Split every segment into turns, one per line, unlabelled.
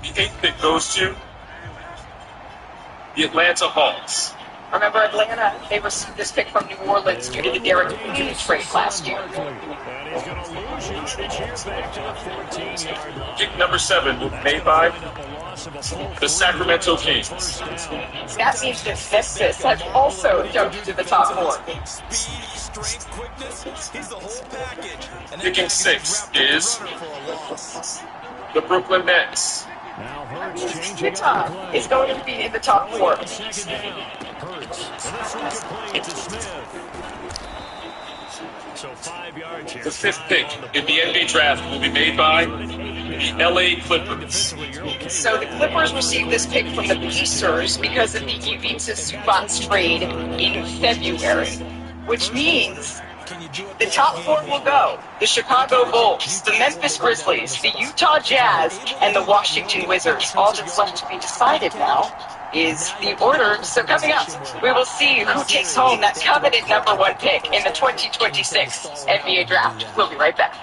The 8th pick goes to the Atlanta Hawks.
Remember Atlanta, they received this pick from New Orleans due to the Derek Queen trade last year.
And he's going to lose yardage here back to the 14-yard line.
Pick number 7 made by the Sacramento Kings.
That means that Memphis has also jumped to the top 4.
Strength, quickness, he's the whole package.
Picking 6 is the Brooklyn Nets.
Now Hurts
Utah is going to be in the top 4.
Second down. Hurts. And this one complete to Smith. So 5 yards here.
The 5th pick in the NBA draft will be made by the LA Clippers.
So the Clippers received this pick from the Pacers because of the Ivica Zubac trade in February, which means the top 4 will go the Chicago Bulls, the Memphis Grizzlies, the Utah Jazz, and the Washington Wizards. All that's left to be decided now is the order. So coming up, we will see who takes home that coveted number 1 pick in the 2026 NBA draft. We'll be right back.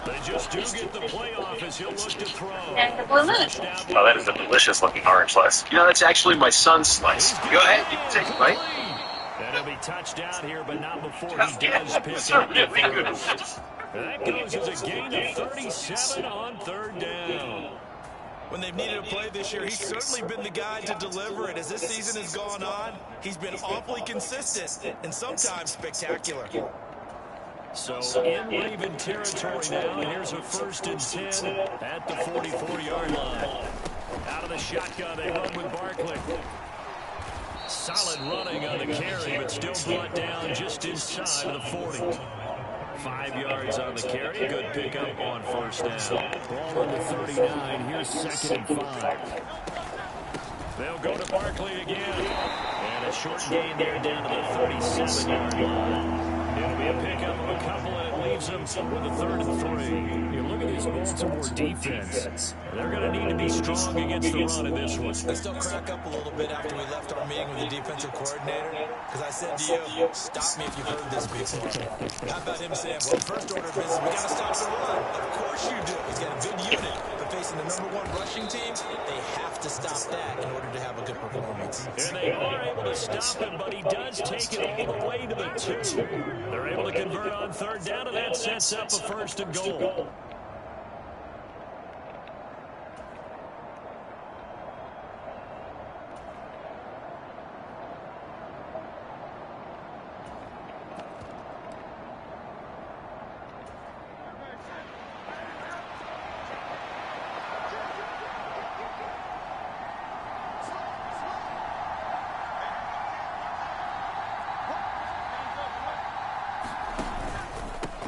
They just do get the playoff as he'll look to throw.
And the blue moon.
Oh, that is a delicious looking orange slice. You know, that's actually my son's slice. Go ahead, you can take it, right?
That'll be touchdown here, but not before he does pick up the first. That goes as a gain of 37 on 3rd down.
When they've needed a play this year, he's certainly been the guy to deliver it. As this season has gone on, he's been awfully consistent and sometimes spectacular.
So in Raven territory now, and here's a 1st and 10 at the 44-yard line. Out of the shotgun, they run with Barkley. Solid running on the carry, but still brought down just inside of the 40. 5 yards on the carry. Good pickup on 1st down. Ball on the 39. Here's 2nd and 5. They'll go to Barkley again. And a short gain there down to the 37-yard line. It'll be a pickup of a couple, and it leaves them with a 3rd and 3. You look at this Baltimore defense. They're going to need to be strong against the run in this one.
I still crack up a little bit after we left our meeting with the defensive coordinator, because I said to you, stop me if you've heard this before. How about him saying, well, first order of business, we got to stop the run. Of course you do. He's got a good unit. But facing the #1 rushing team, they have to stop that in order to have a good performance.
And they are able to stop him, but he does take it all the way to the 2. They're able to convert on 3rd down, and that sets up a 1st and goal.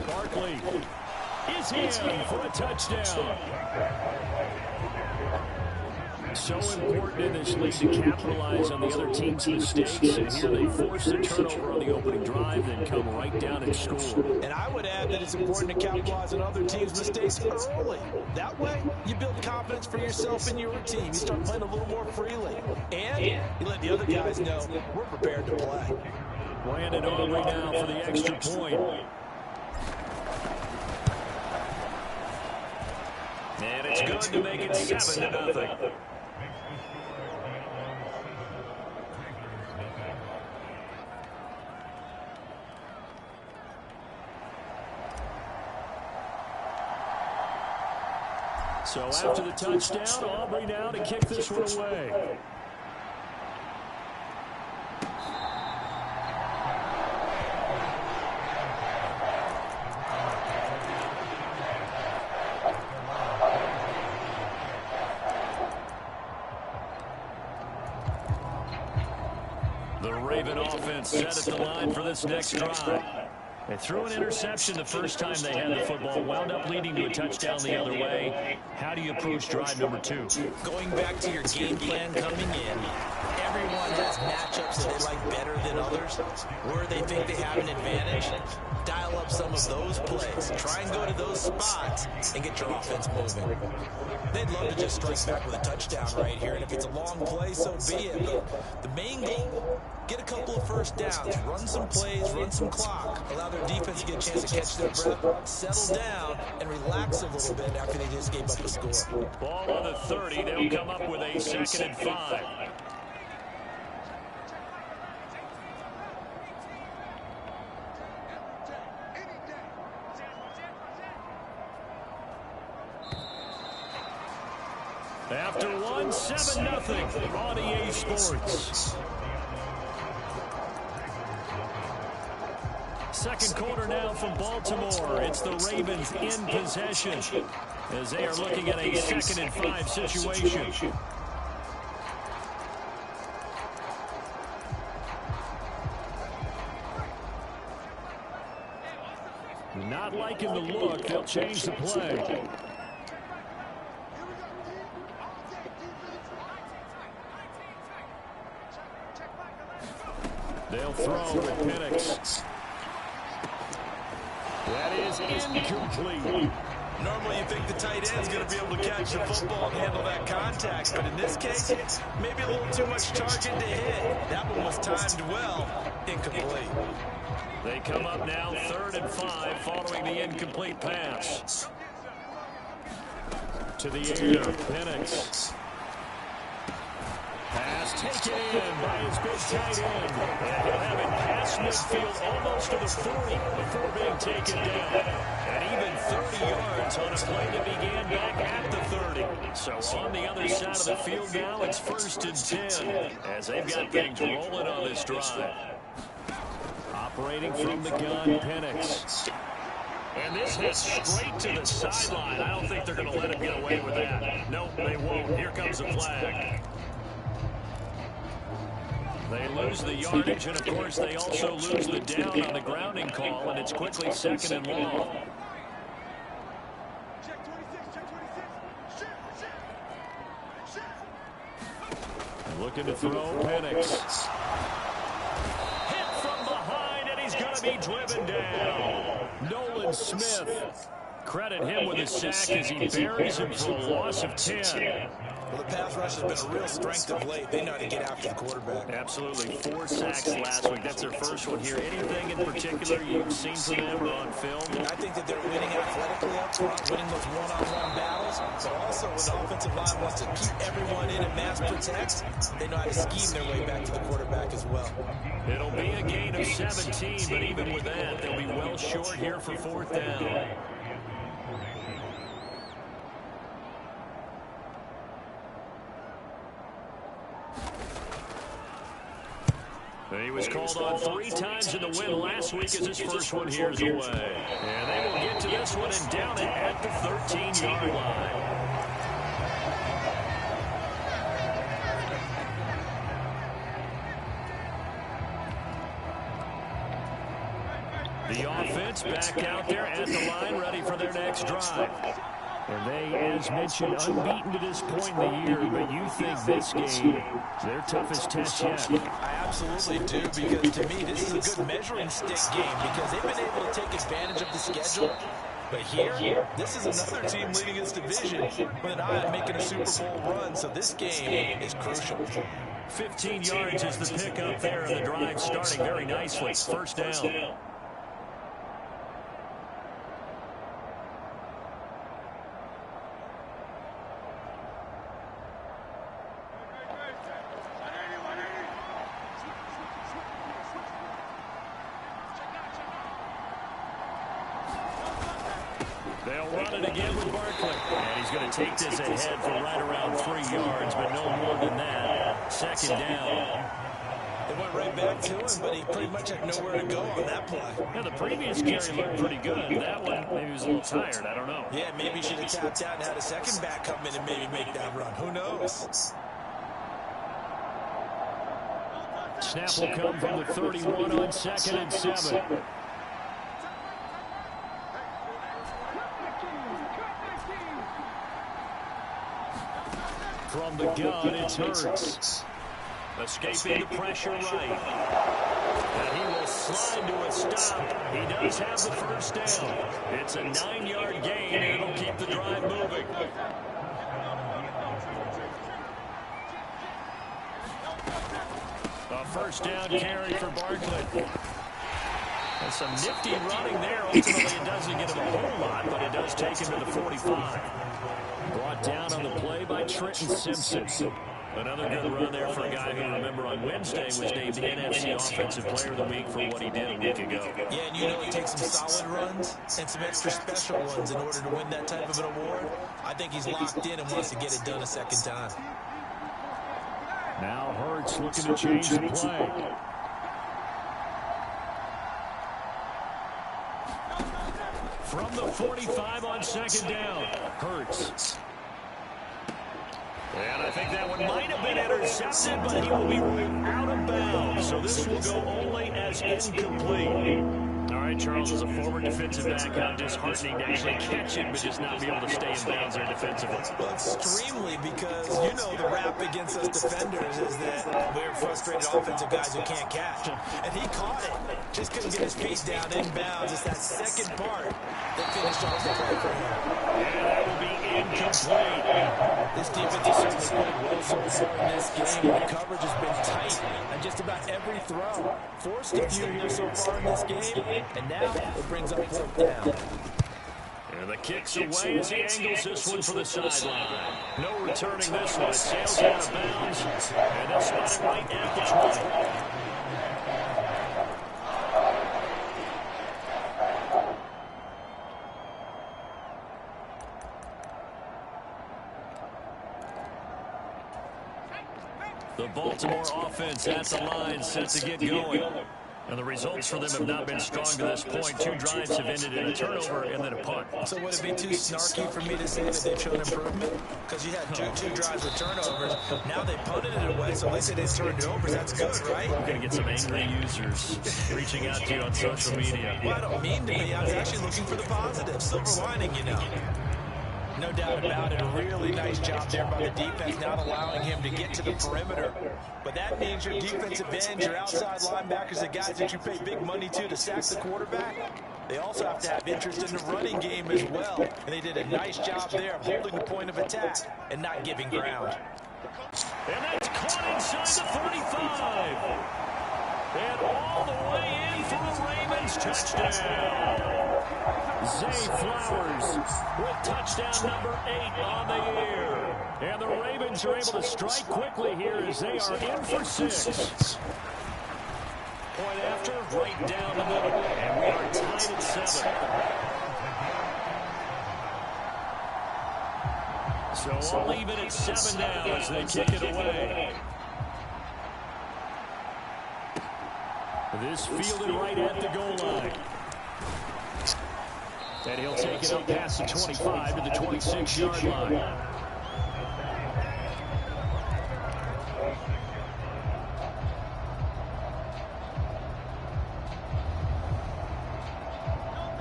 Barkley is in for a touchdown. So important in this league to capitalize on the other team's mistakes. And here they force a turnover on the opening drive, then come right down and score.
And I would add that it's important to capitalize on other teams' mistakes early. That way, you build confidence for yourself and your team. You start playing a little more freely. And you let the other guys know we're prepared to play.
Brandon Aubrey now for the extra point. And it's good to make it 7-0. So after the touchdown, Aubrey now to kick this one away. The Raven offense set at the line for this next drive. They threw an interception the first time they had the football, wound up leading to a touchdown the other way. How do you approach drive number 2?
Going back to your game plan coming in, everyone has matchups that they like better than others, where they think they have an advantage. Dial up some of those plays. Try and go to those spots and get your offense moving. They'd love to just strike back with a touchdown right here, and if it's a long play, so be it. But the main goal, get a couple of first downs, run some plays, run some clock, allow their their defense get a chance to catch their breath, settle down, and relax a little bit after they just gave up a score.
Ball on the 30. They'll come up with a 2nd and 5. After one, 7-0 on EA Sports. Second quarter now from Baltimore. It's the Ravens in possession as they are looking at a 2nd and 5 situation. Not liking the look. They'll change the play. They'll throw with Penix. That is incomplete.
Normally you think the tight end's going to be able to catch the football and handle that contact, but in this case, maybe a little too much target to hit. That one was timed well. Incomplete.
They come up now 3rd and 5 following the incomplete pass. To the air, Penix. Pass taken in by his big tight end. And he'll have it past midfield almost to the 40 before being taken down. And even 30 yards on a play that began back at the 30. So on the other side of the field now, it's 1st and 10 as they've got things rolling on this drive. Operating from the gun, Penix. And this hits straight to the sideline. I don't think they're going to let him get away with that. Nope, they won't. Here comes the flag. They lose the yardage, and of course they also lose the down on the grounding call, and it's quickly 2nd and long. Looking to throw, Penix. Hit from behind, and he's going to be driven down. Nolan Smith. Credit him with a sack as he buries him for a loss of 10.
Well, the pass rush has been a real strength of late. They know how to get after the quarterback.
Absolutely. 4 sacks last week. That's their first one here. Anything in particular you've seen from them on film?
I think that they're winning athletically up front, winning those one-on-one battles. But also when the offensive line wants to keep everyone in and mass protect, they know how to scheme their way back to the quarterback as well.
It'll be a gain of 17, but even with that, they'll be well short here for 4th down. He was called on 3 times in the win last week as his first one here is away. And they will get to this one and down it at the 13-yard line. The offense back out there at the line, ready for their next drive. And they, as mentioned, unbeaten to this point in the year, but you think this game, their toughest test yet?
I absolutely do, because to me, this is a good measuring stick game, because they've been able to take advantage of the schedule. But here, this is another team leading its division with an eye on making a Super Bowl run, so this game is crucial.
15 yards is the pickup there, and the drive starting very nicely. 1st down. They'll run it again with Barkley. And he's going to take this ahead for right around 3 yards, but no more than that. 2nd down.
They went right back to him, but he pretty much had nowhere to go on that play.
Yeah, the previous carry looked pretty good. That one, maybe he was a little tired. I don't know.
Yeah, maybe he should have tapped out and had a second back come in and maybe make that run. Who knows?
Snap will come from the 31 on 2nd and 7. From the gun, it's Hurts. Escaping the pressure right. And he will slide to a stop. He does have the 1st down. It's a 9-yard gain, and it'll keep the drive moving. A 1st down carry for Barkley. And some nifty running there. Ultimately, it doesn't get him a whole lot, but it does take him to the 45. Brought down on the play by Trenton Simpson. Another good run there for a guy who, remember, on Wednesday was named NFC Offensive Player of the Week for what he did a week ago.
Yeah, and you know it takes some solid runs and some extra special ones in order to win that type of an award. I think he's locked in and wants to get it done a second time.
Now Hurts looking to change the play. From the 45 on second down, Hurts. And I think that one might have been intercepted, but he will be out of bounds. So this will go only as incomplete. All right, Charles, as a former defensive back, how disheartening to actually catch it, but just not be able to stay in bounds there defensively.
Well, extremely, because you know the rap against us defenders is that we're frustrated offensive guys who can't catch. And he caught it. Just couldn't get his feet down in bounds. It's that second part that finished off the play for him.
And that will be incomplete.
This defense has certainly played well so far in this game. The coverage has been tight on just about every throw. Forced a few here so far in this game, and now it brings up fourth down.
And the kick's away as he angles this one for the sideline. No returning this one. It sails out of bounds, and they'll spot it right at the 20. The Baltimore offense at the line set to get going. And the results for them have not been strong to this point. 2 drives have ended in a turnover and then a punt.
So would it be too snarky for me to say that they've shown improvement? Because you had two drives with turnovers. Now they punted it away, so at least they didn't turn it over. That's good, right?
We're going to get some angry users reaching out to you on social media.
Well, I don't mean to be. I was actually looking for the positive. Silver lining, you know. No doubt about it. A really nice job there by the defense, not allowing him to get to the perimeter. But that means your defensive ends, your outside linebackers, the guys that you pay big money to sack the quarterback, they also have to have interest in the running game as well. And they did a nice job there of holding the point of attack and not giving ground.
And that's caught inside the 35. And all the way in for the Ravens touchdown. Zay Flowers with touchdown number 8 on the year. And the Ravens are able to strike quickly here as they are in for 6. Point after, right down the middle. And we are tied at 7. So I'll leave it at 7 now as they kick it away. This fielded right at the goal line. And he'll take it up past the 25 to the 26-yard line.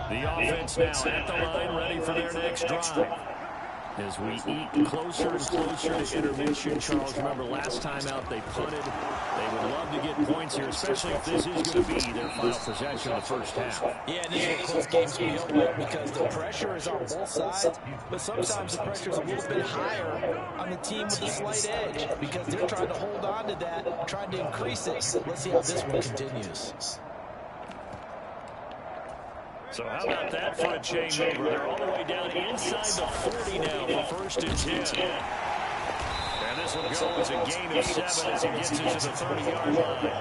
The offense now at the line, ready for their next drive. As we eat closer and closer to intermission, Charles, remember last time out they punted. They would love to get points here, especially if this is going to be their final possession of the first half.
Yeah, and this is what close games feel like because the pressure is on both sides, but sometimes the pressure is a little bit higher on the team with a slight edge because they're trying to hold on to that, trying to increase it. Let's see how this one continues.
So how about that for a changeover? They're all the way down inside the 40 now for first and 10. And this will go as a gain of 7 as he gets into the 30-yard line.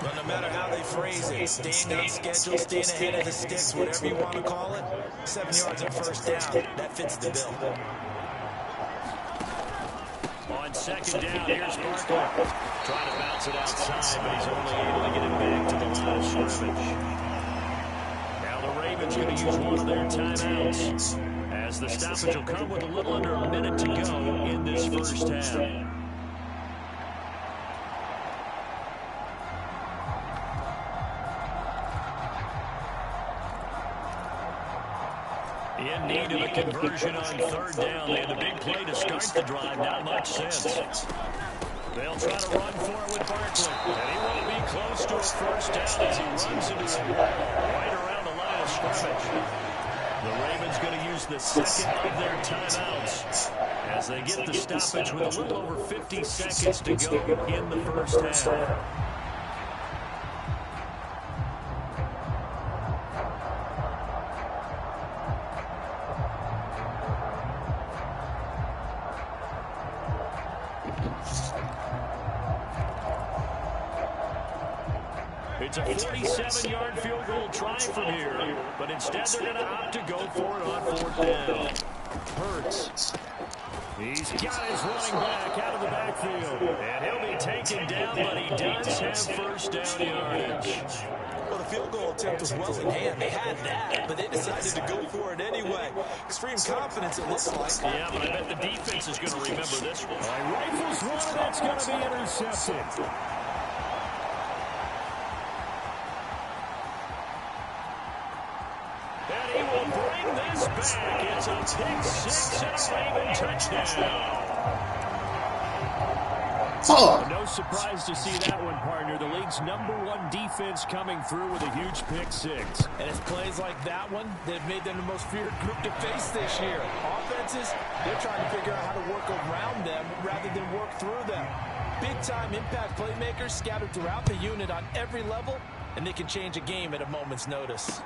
But no matter how they phrase it, staying on schedule, staying ahead of the sticks, whatever you want to call it, 7 yards and first down, that fits the bill.
On second down, here's Barkley. Trying to bounce it outside, but he's only able to get it back to the line of scrimmage. The Ravens going to use one of their timeouts as the stoppage will come with a little under a minute to go in this first half. In need of a conversion on third down. They had the big play to start the drive. Not much sense. They'll try to run for it with Barkley. And he won't be close to a first down as he runs into the right around the line of scrimmage. The Ravens going to use the second of their timeouts as they get the stoppage with a little over 50 seconds to go in the first half. It's a 47-yard field goal try from here, but instead they're going to opt to go for it on 4th down. Hurts. He's got his running back out of the backfield, and he'll be taken down, but he does have 1st down yardage.
Well, the field goal attempt was well in hand. They had that, but they decided to go for it anyway. Extreme confidence, it looks like.
Yeah, but I bet the defense is going to remember this one. Rifles one, and that's going to be intercepted. And he will bring this back. It's a pick 6 and a Raven touchdown. No surprise to see that one, partner. The league's #1 defense coming through with a huge pick 6.
And it's plays like that one that have made them the most feared group to face this year. Offenses, they're trying to figure out how to work around them rather than work through them. Big-time impact playmakers scattered throughout the unit on every level, and they can change a game at a moment's notice.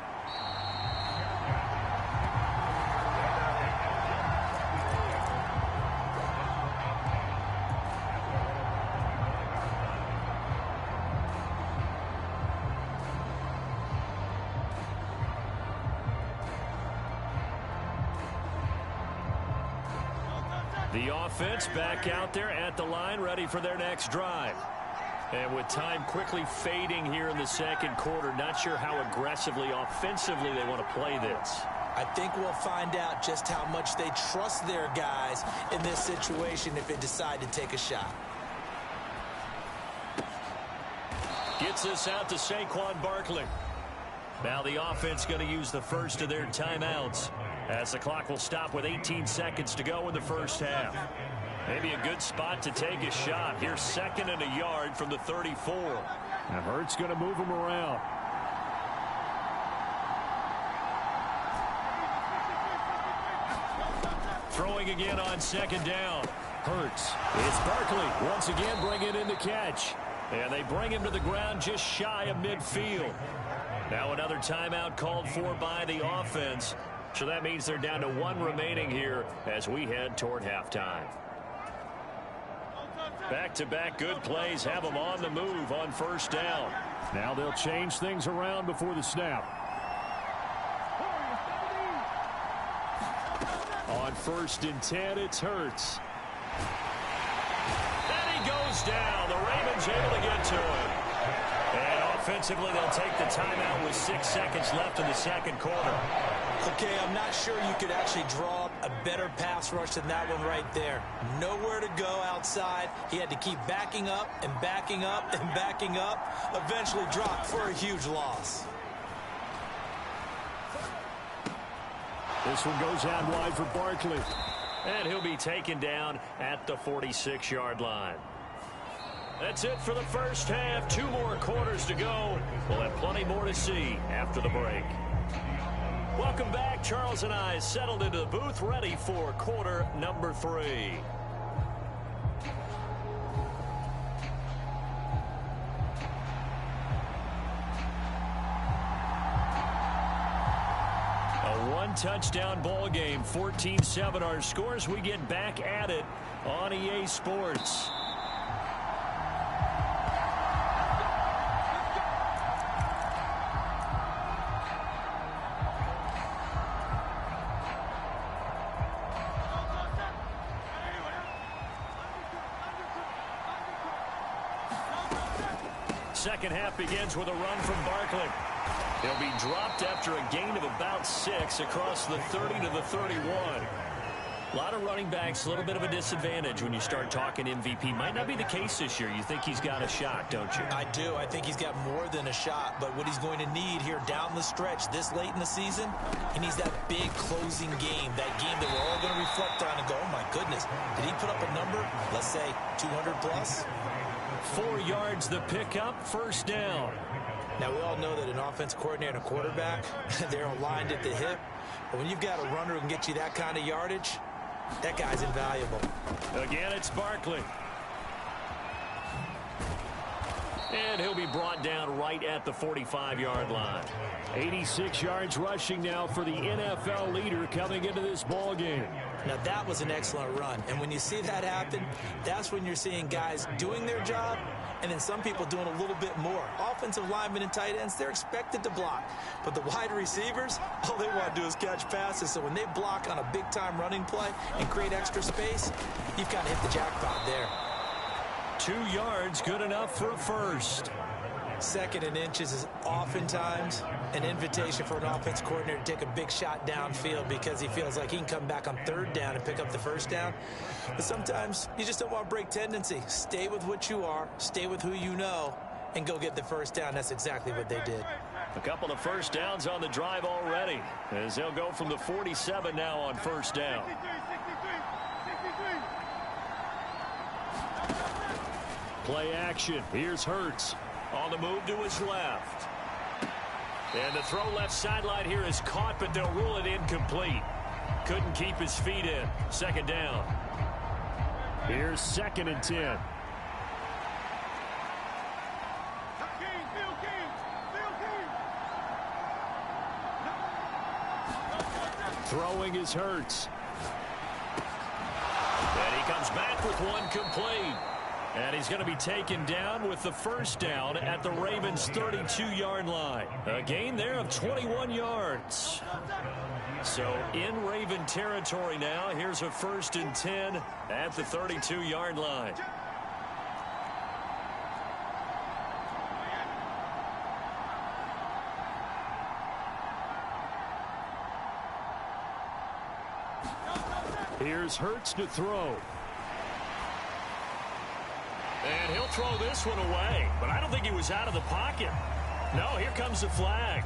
The offense back out there at the line, ready for their next drive. And with time quickly fading here in the 2nd quarter, not sure how aggressively, offensively they want to play this.
I think we'll find out just how much they trust their guys in this situation if they decide to take a shot.
Gets this out to Saquon Barkley. Now the offense going to use the first of their timeouts, as the clock will stop with 18 seconds to go in the 1st half. Maybe a good spot to take a shot. Here's 2nd and a yard from the 34.
Now Hurts going to move him around.
Throwing again on 2nd down. Hurts. It's Barkley once again bringing in the catch. And they bring him to the ground just shy of midfield. Now another timeout called for by the offense. So that means they're down to 1 remaining here as we head toward halftime. Back-to-back good plays have them on the move on 1st down.
Now they'll change things around before the snap.
On 1st and 10, it's Hurts. And he goes down. The Ravens able to get to him. And offensively, they'll take the timeout with 6 seconds left in the 2nd quarter.
Okay, I'm not sure you could actually draw up a better pass rush than that one right there. Nowhere to go outside. He had to keep backing up and backing up and backing up. Eventually dropped for a huge loss.
This one goes out wide for Barkley.
And he'll be taken down at the 46-yard line. That's it for the 1st half. 2 more quarters to go. We'll have plenty more to see after the break. Welcome back. Charles and I settled into the booth, ready for quarter number 3. A 1-touchdown ball game, 14-7 our scores. We get back at it on EA Sports. Second half begins with a run from Barkley. He'll be dropped after a gain of about 6 across the 30 to the 31. A lot of running backs, a little bit of a disadvantage when you start talking MVP. Might not be the case this year. You think he's got a shot, don't you?
I do. I think he's got more than a shot. But what he's going to need here down the stretch this late in the season, he needs that big closing game. That game that we're all going to reflect on and go, oh, my goodness, did he put up a number, let's say, 200 plus?
4 yards the pickup, 1st down.
Now, we all know that an offense coordinator and a quarterback, they're aligned at the hip. But when you've got a runner who can get you that kind of yardage, that guy's invaluable.
Again, it's Barkley. And he'll be brought down right at the 45-yard line.
86 yards rushing now for the NFL leader coming into this ball game.
Now, that was an excellent run. And when you see that happen, that's when you're seeing guys doing their job and then some people doing a little bit more. Offensive linemen and tight ends, they're expected to block. But the wide receivers, all they want to do is catch passes. So when they block on a big-time running play and create extra space, you've kind of hit the jackpot there.
2 yards, good enough for a first.
2nd and inches is oftentimes an invitation for an offense coordinator to take a big shot downfield because he feels like he can come back on 3rd down and pick up the 1st down. But sometimes you just don't want to break tendency. Stay with what you are, stay with who you know, and go get the 1st down. That's exactly what they did.
A couple of first downs on the drive already, as they'll go from the 47 now on 1st down. Play action. Here's Hurts. On the move to his left. And the throw left sideline here is caught, but they'll rule it incomplete. Couldn't keep his feet in. 2nd down. Here's 2nd and 10. Throwing is Hurts. And he comes back with one complete. And he's going to be taken down with the 1st down at the Ravens' 32-yard line. A gain there of 21 yards. So in Raven territory now. Here's a 1st and 10 at the 32-yard line. Here's Hurts to throw. And he'll throw this one away. But I don't think he was out of the pocket. No, here comes the flag.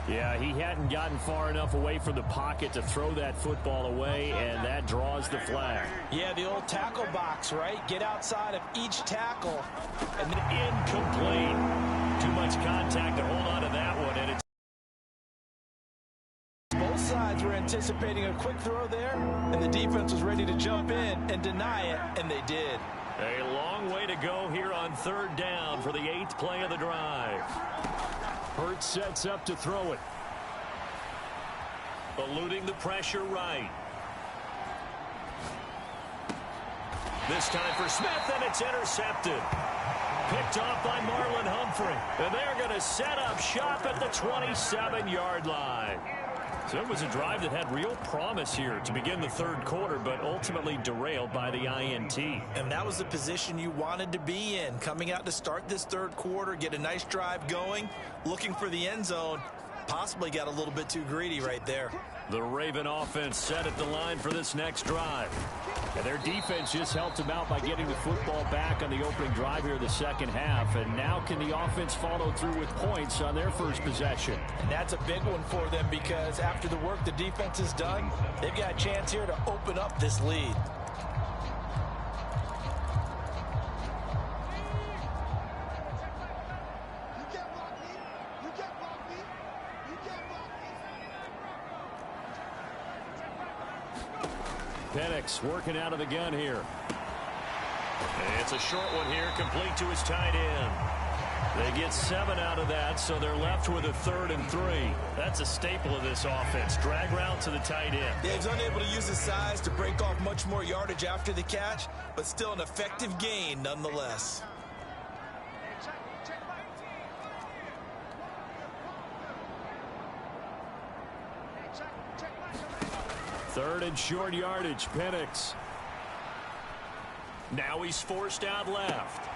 Yeah, he hadn't gotten far enough away from the pocket to throw that football away, and that draws the flag.
Yeah, the old tackle box, right? Get outside of each tackle.
And then incomplete. Too much contact to hold on to that one, and it's
both sides were anticipating a quick throw there, and the defense was ready to jump in and deny it, and they did.
A long way to go here on 3rd down for the 8th play of the drive. Hurts sets up to throw it. Eluding the pressure right. This time for Smith, and it's intercepted. Picked off by Marlon Humphrey. And they're going to set up shop at the 27-yard line. So it was a drive that had real promise here to begin the 3rd quarter, but ultimately derailed by the INT.
And that was the position you wanted to be in, coming out to start this 3rd quarter, get a nice drive going, looking for the end zone. Possibly got a little bit too greedy right there.
The Raven offense set at the line for this next drive. And their defense just helped them out by getting the football back on the opening drive here in the 2nd half. And now can the offense follow through with points on their first possession?
And that's a big one for them because after the work the defense has done, they've got a chance here to open up this lead.
Penix working out of the gun here. And it's a short one here, complete to his tight end. They get 7 out of that, so they're left with a 3rd and 3. That's a staple of this offense. Drag route to the tight end.
Yeah, he's unable to use his size to break off much more yardage after the catch, but still an effective gain nonetheless.
3rd and short yardage, Penix. Now he's forced out left.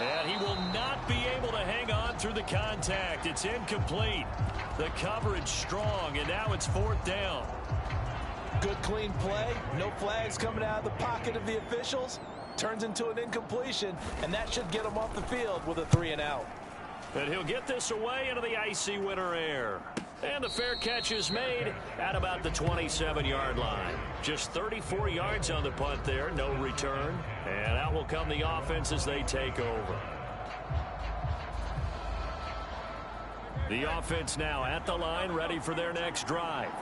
And he will not be able to hang on through the contact. It's incomplete. The coverage strong, and now it's 4th down.
Good clean play. No flags coming out of the pocket of the officials. Turns into an incompletion, and that should get him off the field with a 3 and out.
And he'll get this away into the icy winter air. And the fair catch is made at about the 27-yard line. Just 34 yards on the punt there, no return. And out will come the offense as they take over. The offense now at the line, ready for their next drive.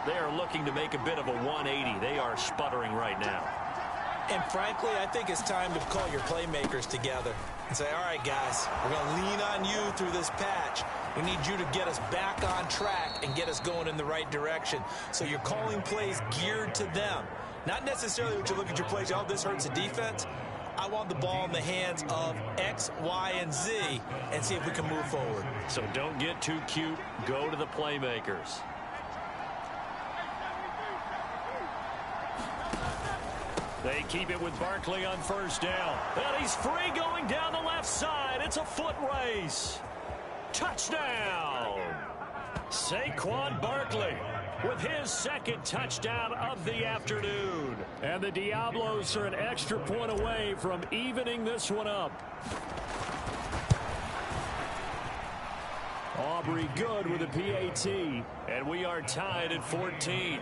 They are looking to make a bit of a 180. They are sputtering right now.
And frankly, I think it's time to call your playmakers together and say, all right, guys, we're going to lean on you through this patch. We need you to get us back on track and get us going in the right direction. So you're calling plays geared to them. Not necessarily what you look at your plays, oh, this hurts the defense. I want the ball in the hands of X, Y, and Z and see if we can move forward.
So don't get too cute. Go to the playmakers. They keep it with Barkley on first down. And he's free going down the left side. It's a foot race. Touchdown. Saquon Barkley with his second touchdown of the afternoon. And the Diablos are an extra point away from evening this one up. Aubrey good with a PAT. And we are tied at 14.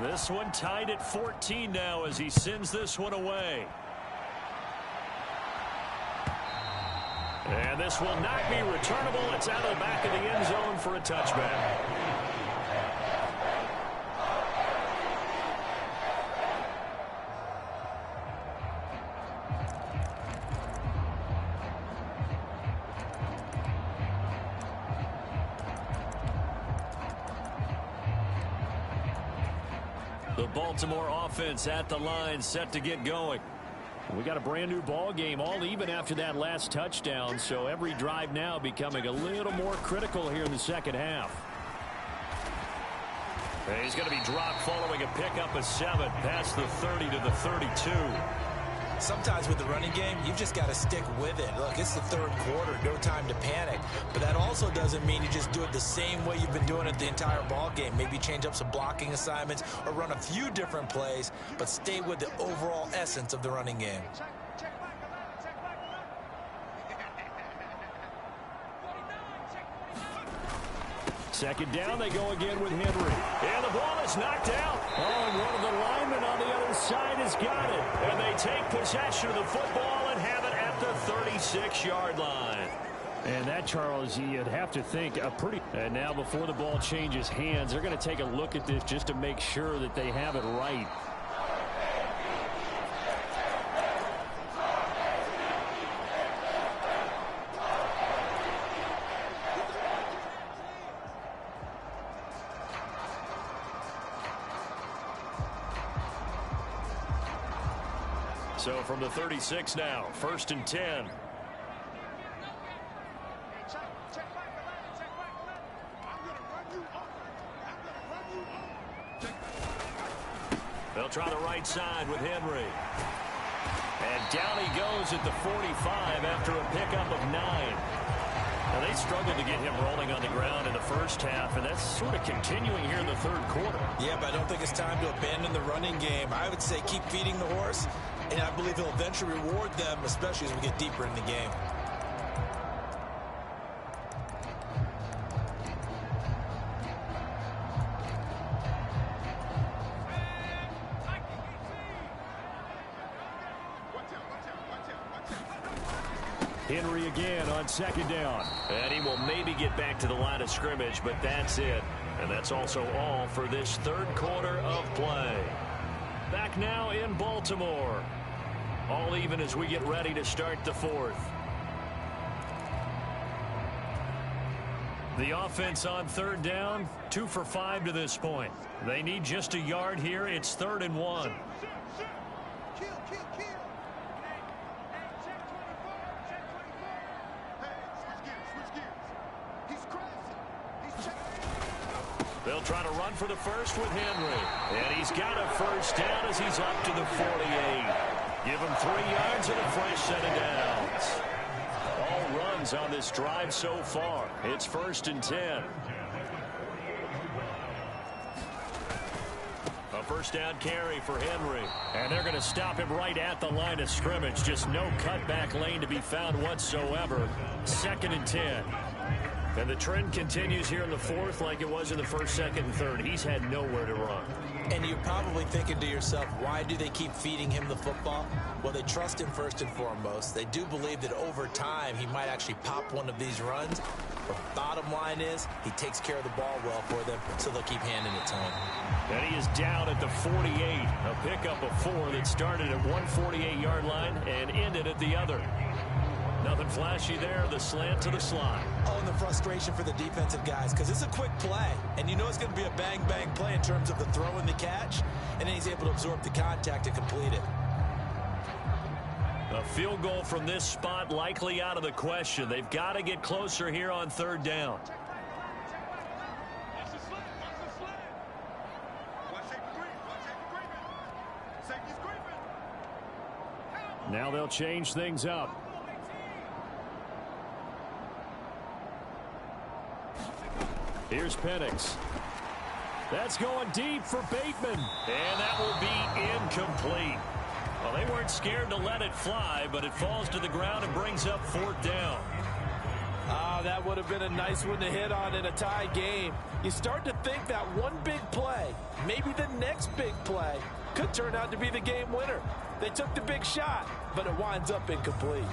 This one tied at 14 now as he sends this one away. And this will not be returnable. It's out of the back of the end zone for a touchback. The Baltimore offense at the line, set to get going. We got a brand new ball game, all even after that last touchdown, so every drive now becoming a little more critical here in the second half. And he's going to be dropped following a pickup of 7 past the 30 to the 32.
Sometimes with the running game, you've just got to stick with it. Look, it's the third quarter, no time to panic. But that also doesn't mean you just do it the same way you've been doing it the entire ball game. Maybe change up some blocking assignments or run a few different plays, but stay with the overall essence of the running game.
Second down, they go again with Henry. And the ball is knocked out. Oh, and one of the linemen on the other side has got it. And they take possession of the football and have it at the 36-yard line. And that, Charles, you'd have to think a pretty... And now before the ball changes hands, they're going to take a look at this just to make sure that they have it right. So from the 36 now, 1st and 10. They'll try the right side with Henry. And down he goes at the 45 after a pickup of 9. Now they struggled to get him rolling on the ground in the first half, and that's sort of continuing here in the third quarter.
Yeah, but I don't think it's time to abandon the running game. I would say keep feeding the horse, and I believe he'll eventually reward them, especially as we get deeper in the game.
Henry again on second down. And he will maybe get back to the line of scrimmage, but that's it. And that's also all for this third quarter of play. Back now in Baltimore. All even as we get ready to start the fourth. The offense on third down, 2 for 5 to this point. They need just a yard here. It's 3rd and 1. They'll try to run for the first with Henry. And he's got a first down as he's up to the 48. Give him 3 yards and a fresh set of downs. All runs on this drive so far. It's 1st and 10. A first down carry for Henry. And they're going to stop him right at the line of scrimmage. Just no cutback lane to be found whatsoever. 2nd and 10. And the trend continues here in the fourth like it was in the first, second, and third. He's had nowhere to run.
And you're probably thinking to yourself, why do they keep feeding him the football? Well, they trust him first and foremost. They do believe that over time he might actually pop one of these runs. But bottom line is he takes care of the ball well for them, so they'll keep handing it to him.
And he is down at the 48. A pickup of 4 that started at 148-yard line and ended at the other. Nothing flashy there. The slant to the slot.
Oh, and the frustration for the defensive guys, because it's a quick play. And you know it's going to be a bang-bang play in terms of the throw and the catch. And then he's able to absorb the contact to complete it.
A field goal from this spot likely out of the question. They've got to get closer here on 3rd down.
Now they'll change things up. Here's Penix. That's going deep for Bateman.
And that will be incomplete. Well, they weren't scared to let it fly, but it falls to the ground and brings up 4th down.
That would have been a nice one to hit on in a tie game. You start to think that one big play, maybe the next big play, could turn out to be the game winner. They took the big shot, but it winds up incomplete.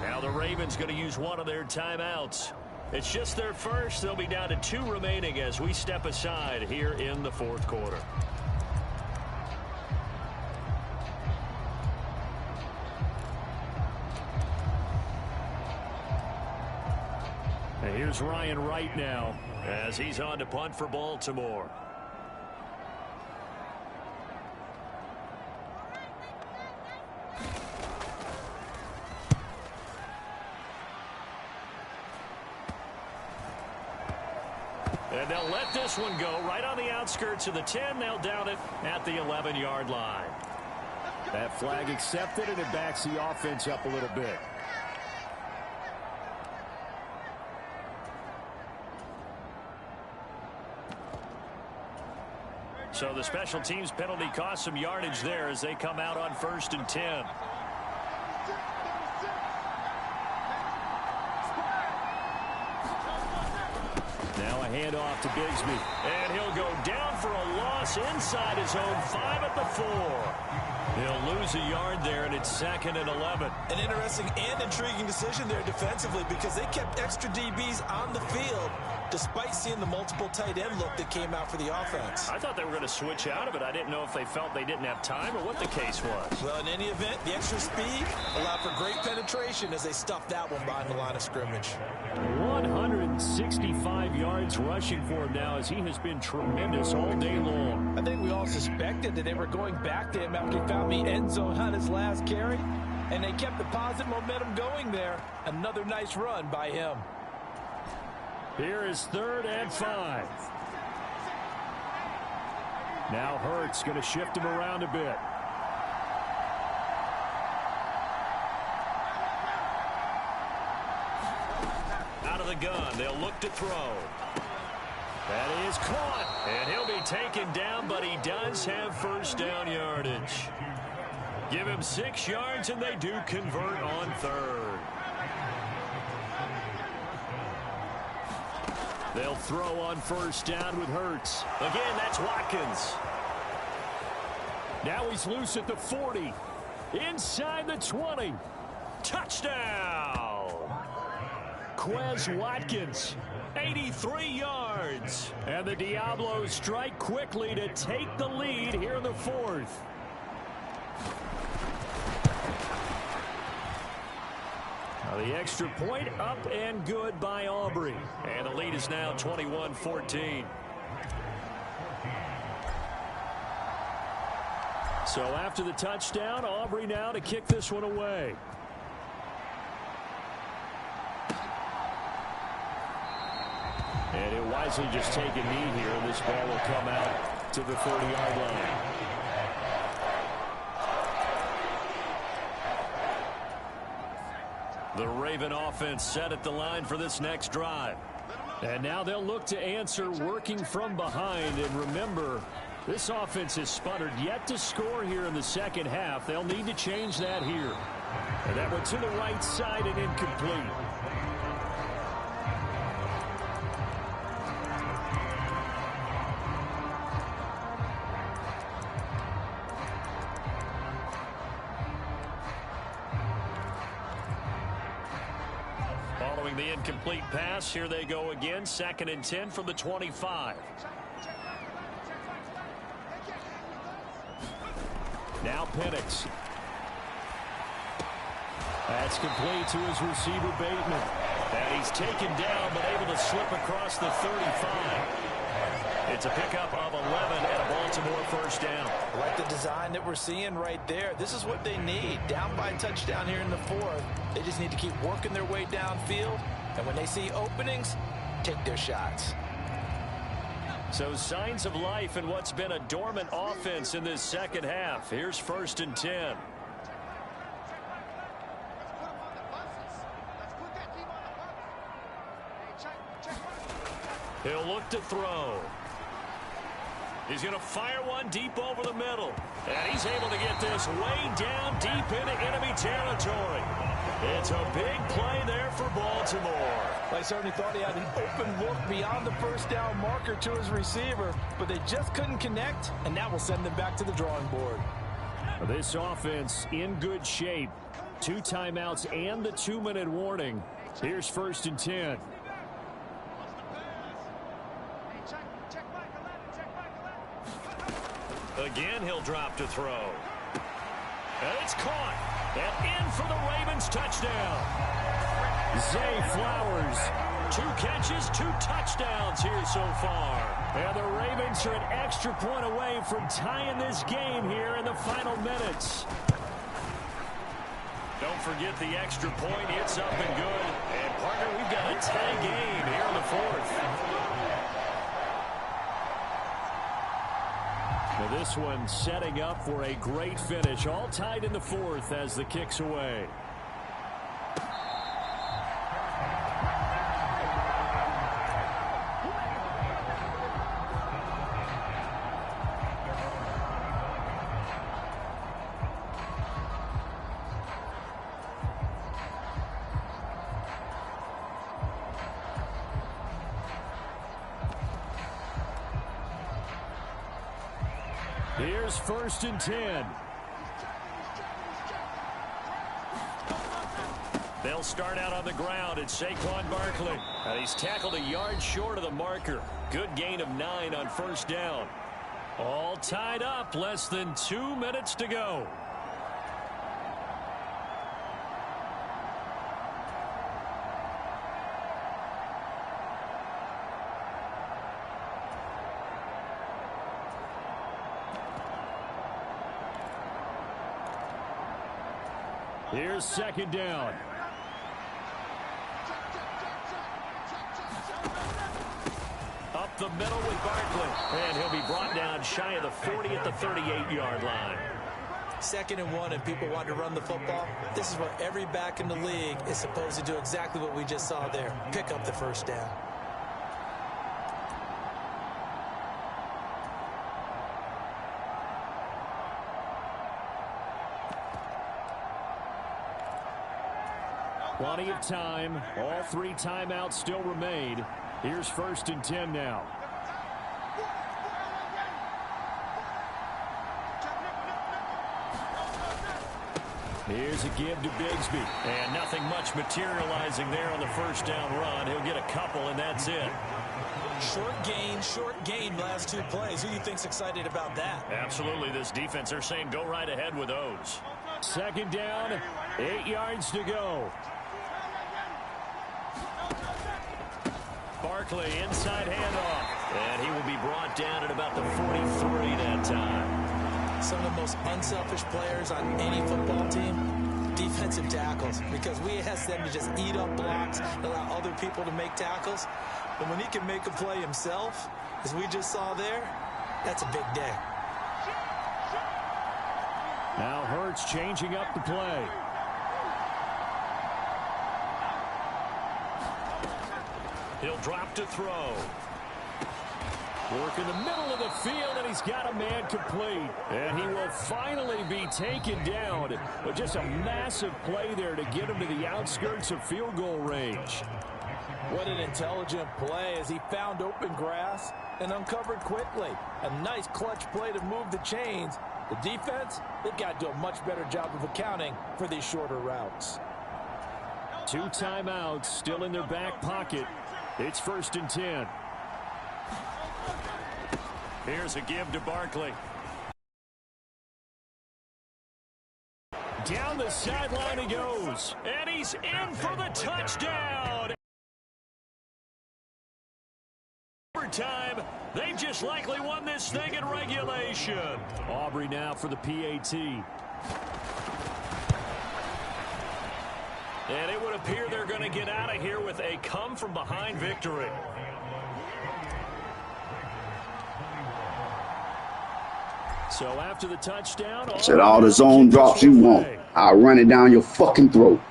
Now the Ravens going to use one of their timeouts. It's just their first. They'll be down to 2 remaining as we step aside here in the 4th quarter.
And here's Ryan Wright now as he's on to punt for Baltimore.
And they'll let this one go right on the outskirts of the 10. They'll down it at the 11-yard line.
That flag accepted, and it backs the offense up a little bit.
So the special teams penalty cost some yardage there as they come out on 1st and 10.
Now a handoff to Bigsby.
And he'll go down for a loss inside his own 5 at the 4. He'll lose a yard there, and it's 2nd and 11.
An interesting and intriguing decision there defensively because they kept extra DBs on the field despite seeing the multiple tight end look that came out for the offense.
I thought they were going to switch out of it. I didn't know if they felt they didn't have time or what the case was.
Well, in any event, the extra speed allowed for great penetration as they stuffed that one behind the line of scrimmage.
165 yards rushing for him now as he has been tremendous all day long.
I think we all suspected that they were going back to him after he found the end zone on his last carry, and they kept the positive momentum going there. Another nice run by him.
Here is 3rd and 5. Now Hurts going to shift him around a bit.
Out of the gun, they'll look to throw. That is caught, and he'll be taken down, but he does have 1st down yardage. Give him 6 yards, and they do convert on 3rd.
They'll throw on 1st down with Hurts.
Again, that's Watkins.
Now he's loose at the 40. Inside the 20.
Touchdown!
Quez Watkins.
83 yards.
And the Diablos strike quickly to take the lead here in the 4th. The extra point up and good by Aubrey. And the lead is now 21-14. So after the touchdown, Aubrey now to kick this one away. And he'll wisely just take a knee here, and this ball will come out to the 30-yard line. The Raven offense set at the line for this next drive. And now they'll look to answer working from behind. And remember, this offense has sputtered yet to score here in the second half. They'll need to change that here. And that went to the right side and incomplete. Following the incomplete pass, here they go again. 2nd and 10 from the 25. Now Penix. That's complete to his receiver, Bateman. And he's taken down, but able to slip across the 35. It's a pickup of 11 and a Baltimore first down.
I like the design that we're seeing right there. This is what they need. Down by a touchdown here in the 4th. They just need to keep working their way downfield. And when they see openings, take their shots.
So signs of life in what's been a dormant offense in this second half. Here's 1st and 10. He'll look to throw. He's going to fire one deep over the middle. And he's able to get this way down deep into enemy territory. It's a big play there for Baltimore.
I certainly thought he had an open look beyond the first down marker to his receiver, but they just couldn't connect, and that will send them back to the drawing board.
This offense in good shape. 2 timeouts and the 2-minute warning. Here's 1st and 10. Again, he'll drop to throw. And it's caught. And in for the Ravens touchdown. Zay Flowers. 2 catches, 2 touchdowns here so far. And the Ravens are an extra point away from tying this game here in the final minutes. Don't forget the extra point. It's up and good. And, partner, we've got a tie game here in the 4th. Now this one setting up for a great finish. All tied in the 4th as the kick's away. Here's 1st and 10. They'll start out on the ground. It's Saquon Barkley. And he's tackled a yard short of the marker. Good gain of 9 on 1st down. All tied up. Less than 2 minutes to go. Here's 2nd down. Up the middle with Barkley. And he'll be brought down shy of the 40 at the 38-yard line.
2nd and 1 and people want to run the football. This is where every back in the league is supposed to do exactly what we just saw there. Pick up the 1st down.
Plenty of time. All 3 timeouts still remain. Here's 1st and 10 now. Here's a give to Bigsby. And nothing much materializing there on the 1st down run. He'll get a couple, and that's it.
Short gain last 2 plays. Who do you think's excited about that?
Absolutely. This defense, they're saying go right ahead with those. 2nd down, 8 yards to go.
Barkley, inside handoff. And he will be brought down at about the 43 that time.
Some of the most unselfish players on any football team, defensive tackles, because we ask them to just eat up blocks, allow other people to make tackles. But when he can make a play himself, as we just saw there, that's a big day.
Now Hurts changing up the play. He'll drop to throw. Work in the middle of the field, and he's got a man complete. And he will finally be taken down. But just a massive play there to get him to the outskirts of field goal range.
What an intelligent play as he found open grass and uncovered quickly. A nice clutch play to move the chains. The defense, they've got to do a much better job of accounting for these shorter routes.
2 timeouts still in their back pocket. It's 1st and 10. Here's a give to Barkley. Down the sideline he goes. And he's in for the touchdown. Overtime. They've just likely won this thing in regulation. Aubrey now for the PAT. And it would appear they're going to get out of here with a come-from-behind victory. So after the touchdown...
Said all the zone drops you want, I'll run it down your fucking throat.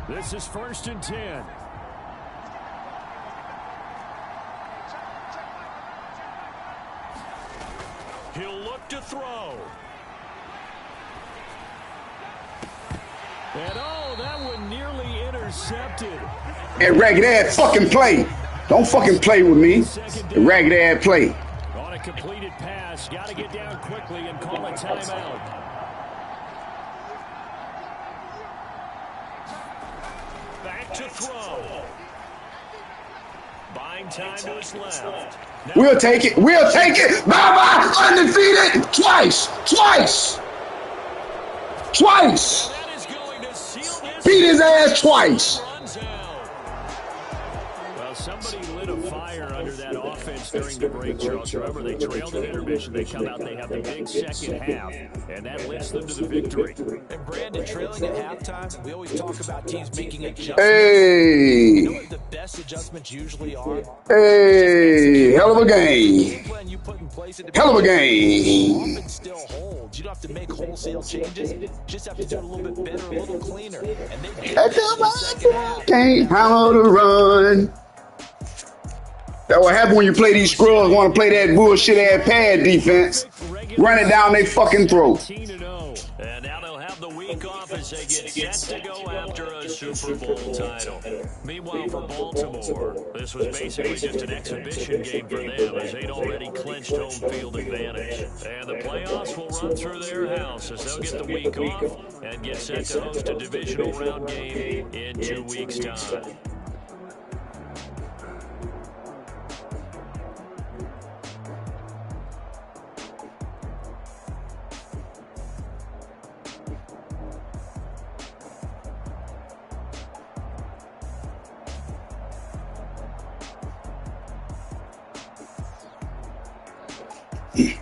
This is 1st and 10. He'll look to throw. And that one nearly intercepted.
That ragged ass fucking play. Don't fucking play with me. The ragged ass play.
On a completed pass, got to get down quickly and call a timeout. Back to throw. Buying time to his left. Now
We'll take it. We'll take it. Bye-bye. Undefeated. Twice.
that is going to seal this.
Beat his ass twice.
Runs out. Well, somebody lit a fire under that offense during the break, Charles. Remember, they trailed at intermission. They come out, they have the big second half, and that lifts them to the victory.
And Brandon, trailing at halftime, we always talk about teams making adjustments.
Hey.
You know what the best adjustments usually are?
Hey. Hell of a game.
Plan you put in place at the
Hell of a
beginning
game.
often still holds. You don't have to make wholesale changes. Just have to do it a little bit better, a little cleaner. And they did that in the second half.
Can't handle the run. That's what happens when you play these scrubs want to play that bullshit ass pad defense. Run it down their fucking throat.
13-0. And now they'll have the week off as they get set to go after a Super Bowl title. Meanwhile, for Baltimore, this was basically just an exhibition game for them as they'd already clinched home field advantage. And the playoffs will run through their house as they'll get the week off and get set to host a divisional round game in 2 weeks' time.
Yeah.